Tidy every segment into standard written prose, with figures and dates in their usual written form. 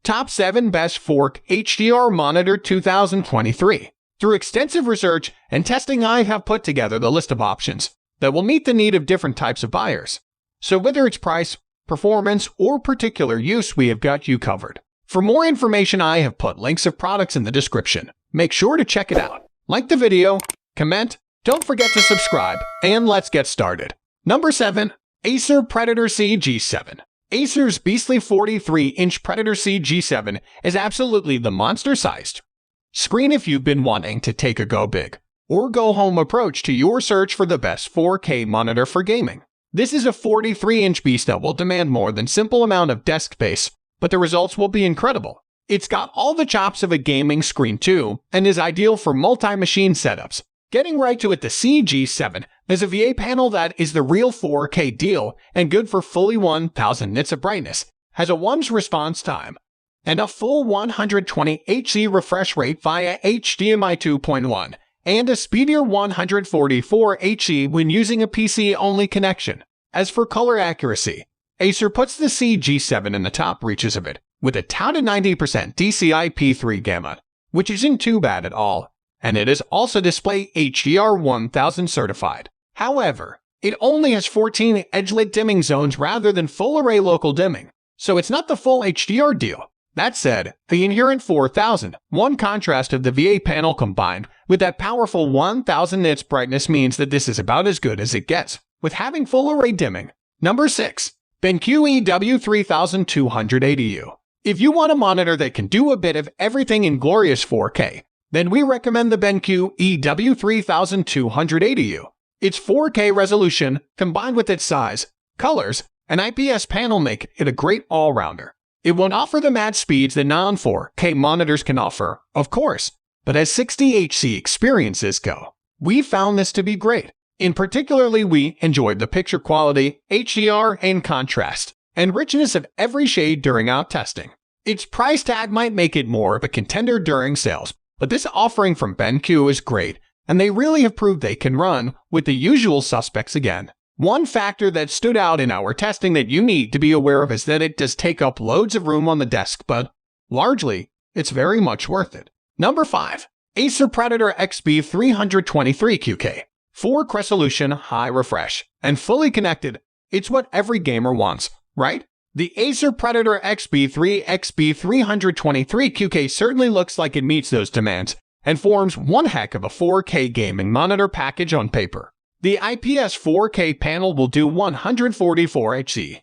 Top 7 Best 4K HDR Monitor 2023. Through extensive research and testing, I have put together the list of options that will meet the need of different types of buyers. So whether it's price, performance, or particular use, we have got you covered. For more information, I have put links of products in the description. Make sure to check it out. Like the video, comment, don't forget to subscribe, and let's get started. Number 7. Acer Predator CG7. Acer's beastly 43-inch Predator CG7 is absolutely the monster-sized screen if you've been wanting to take a go big or go home approach to your search for the best 4K monitor for gaming. This is a 43-inch beast that will demand more than simple amount of desk space, but the results will be incredible. It's got all the chops of a gaming screen too, and is ideal for multi-machine setups. Getting right to it, the CG7 is a VA panel that is the real 4K deal and good for fully 1000 nits of brightness, has a 1's response time, and a full 120 Hz refresh rate via HDMI 2.1, and a speedier 144 Hz when using a PC-only connection. As for color accuracy, Acer puts the CG7 in the top reaches of it, with a touted 90% DCI-P3 gamut, which isn't too bad at all, and it is also Display HDR 1000 certified. However, it only has 14 edge-lit dimming zones rather than full-array local dimming, so it's not the full HDR deal. That said, the inherent 4001 contrast of the VA panel combined with that powerful 1000 nits brightness means that this is about as good as it gets, with having full-array dimming. Number 6. BenQ EW3280U. If you want a monitor that can do a bit of everything in glorious 4K, then we recommend the BenQ EW3280U. Its 4K resolution, combined with its size, colors, and IPS panel make it a great all-rounder. It won't offer the mad speeds that non-4K monitors can offer, of course, but as 60 Hz experiences go, we found this to be great. In particularly, we enjoyed the picture quality, HDR, and contrast, and richness of every shade during out testing. Its price tag might make it more of a contender during sales, but this offering from BenQ is great, and they really have proved they can run with the usual suspects again. One factor that stood out in our testing that you need to be aware of is that it does take up loads of room on the desk, but largely, it's very much worth it. Number 5. Acer Predator XB323QK. 4K resolution, high refresh, and fully connected. It's what every gamer wants, right? The Acer Predator XB323QK certainly looks like it meets those demands and forms one heck of a 4K gaming monitor package on paper. The IPS 4K panel will do 144 Hz.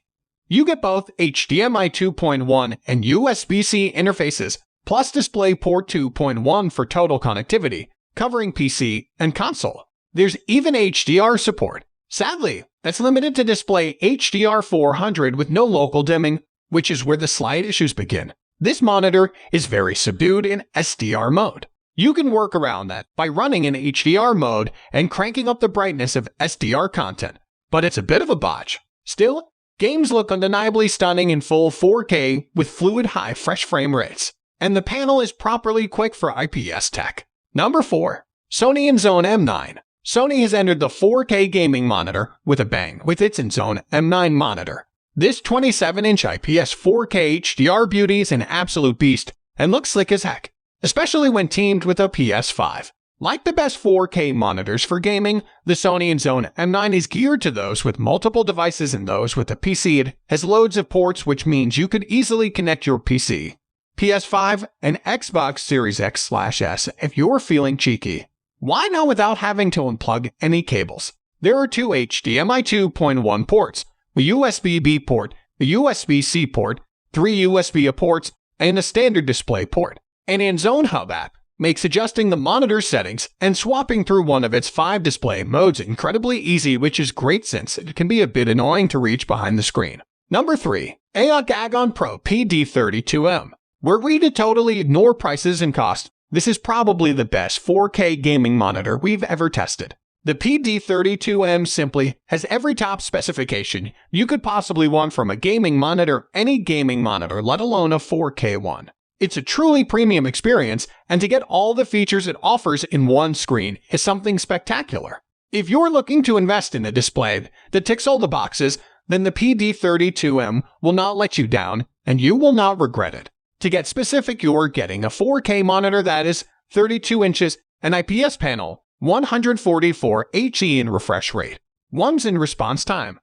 You get both HDMI 2.1 and USB-C interfaces, plus DisplayPort 2.1 for total connectivity, covering PC and console. There's even HDR support. Sadly, that's limited to display HDR 400 with no local dimming, which is where the slight issues begin. This monitor is very subdued in SDR mode. You can work around that by running in HDR mode and cranking up the brightness of SDR content, but it's a bit of a botch. Still, games look undeniably stunning in full 4K with fluid high fresh frame rates, and the panel is properly quick for IPS tech. Number 4. Sony Zone M9. Sony has entered the 4K gaming monitor with a bang with its Zone M9 monitor. This 27-inch IPS 4K HDR beauty is an absolute beast and looks slick as heck, especially when teamed with a PS5. Like the best 4K monitors for gaming, the Sony Zone M9 is geared to those with multiple devices and those with a PC. It has loads of ports, which means you could easily connect your PC, PS5, and Xbox Series X/S if you're feeling cheeky. Why not without having to unplug any cables? There are 2 HDMI 2.1 ports, a USB-B port, a USB-C port, 3 USB-A ports, and a standard display port. An Zone Hub app makes adjusting the monitor settings and swapping through one of its 5 display modes incredibly easy, which is great since it can be a bit annoying to reach behind the screen. Number 3. AOC Agon Pro PD32M. Were we to totally ignore prices and cost, this is probably the best 4K gaming monitor we've ever tested. The PD32M simply has every top specification you could possibly want from a gaming monitor, any gaming monitor, let alone a 4K one. It's a truly premium experience, and to get all the features it offers in one screen is something spectacular. If you're looking to invest in a display that ticks all the boxes, then the PD32M will not let you down, and you will not regret it. To get specific, you're getting a 4K monitor that is 32 inches, an IPS panel, 144 Hz in refresh rate, 1s in response time,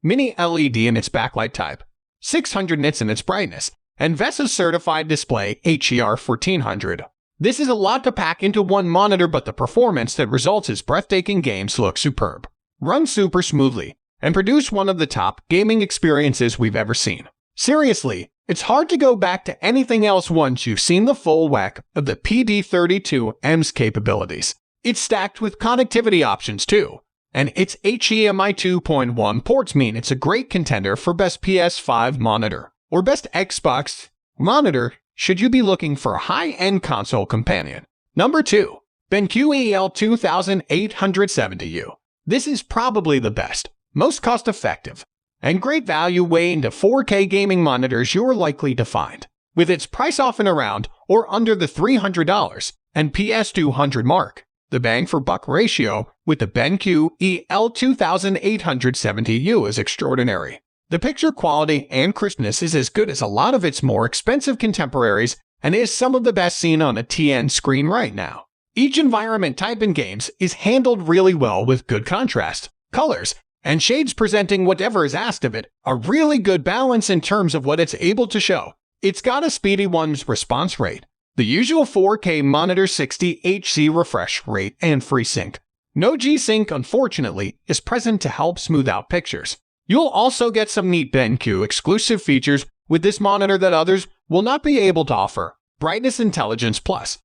mini LED in its backlight type, 600 nits in its brightness, and VESA certified display Hdr 1400. This is a lot to pack into one monitor, but the performance that results is breathtaking. Games look superb, run super smoothly, and produce one of the top gaming experiences we've ever seen. Seriously, it's hard to go back to anything else once you've seen the full whack of the PD32M's capabilities. It's stacked with connectivity options too, and its HDMI 2.1 ports mean it's a great contender for best PS5 monitor or best Xbox monitor should you be looking for a high-end console companion. Number 2. BenQ EW3280U. This is probably the best, most cost-effective, and great value way into 4K gaming monitors you're likely to find. With its price often around or under the $300 and PS200 mark, the bang for buck ratio with the BenQ EW3280U is extraordinary. The picture quality and crispness is as good as a lot of its more expensive contemporaries and is some of the best seen on a TN screen right now. Each environment type in games is handled really well with good contrast, colors, and shades presenting whatever is asked of it, a really good balance in terms of what it's able to show. It's got a speedy 1's response rate, the usual 4K monitor 60 Hz refresh rate, and FreeSync. No G-Sync, unfortunately, is present to help smooth out pictures. You'll also get some neat BenQ exclusive features with this monitor that others will not be able to offer. Brightness Intelligence Plus.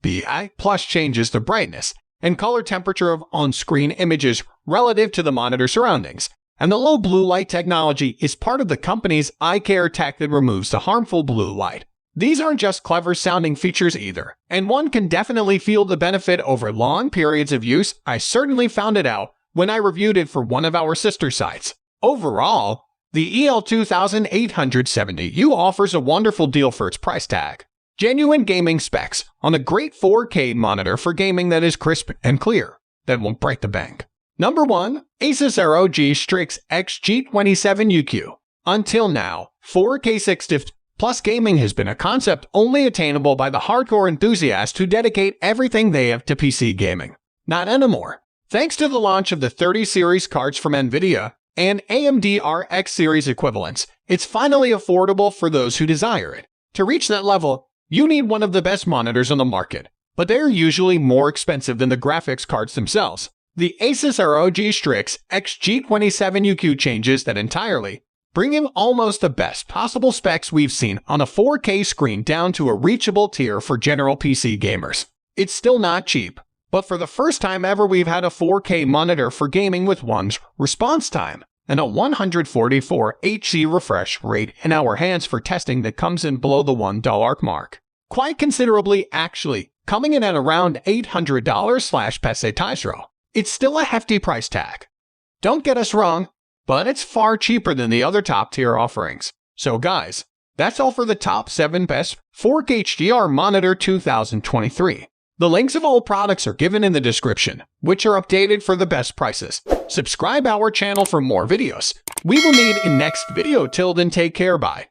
BI Plus changes the brightness and color temperature of on-screen images relative to the monitor surroundings, and the low blue light technology is part of the company's eye care tech that removes the harmful blue light. These aren't just clever-sounding features either, and one can definitely feel the benefit over long periods of use. I certainly found it out when I reviewed it for one of our sister sites. Overall, the EL2870U offers a wonderful deal for its price tag. Genuine gaming specs on a great 4K monitor for gaming that is crisp and clear, that won't break the bank. Number 1. Asus ROG Strix XG380U. Until now, 4K 60 plus gaming has been a concept only attainable by the hardcore enthusiasts who dedicate everything they have to PC gaming. Not anymore. Thanks to the launch of the 30 series cards from NVIDIA and AMD RX series equivalents, it's finally affordable for those who desire it. To reach that level, you need one of the best monitors on the market, but they're usually more expensive than the graphics cards themselves. The Asus ROG Strix XG380U changes that entirely, bringing almost the best possible specs we've seen on a 4K screen down to a reachable tier for general PC gamers. It's still not cheap, but for the first time ever we've had a 4K monitor for gaming with 1's response time and a 144 Hz refresh rate in our hands for testing that comes in below the $1 mark. Quite considerably, actually, coming in at around $800/peso. It's still a hefty price tag. Don't get us wrong, but it's far cheaper than the other top-tier offerings. So guys, that's all for the top 7 best 4K HDR monitor 2023. The links of all products are given in the description, which are updated for the best prices. Subscribe our channel for more videos. We will meet in next video. Till then, take care, bye.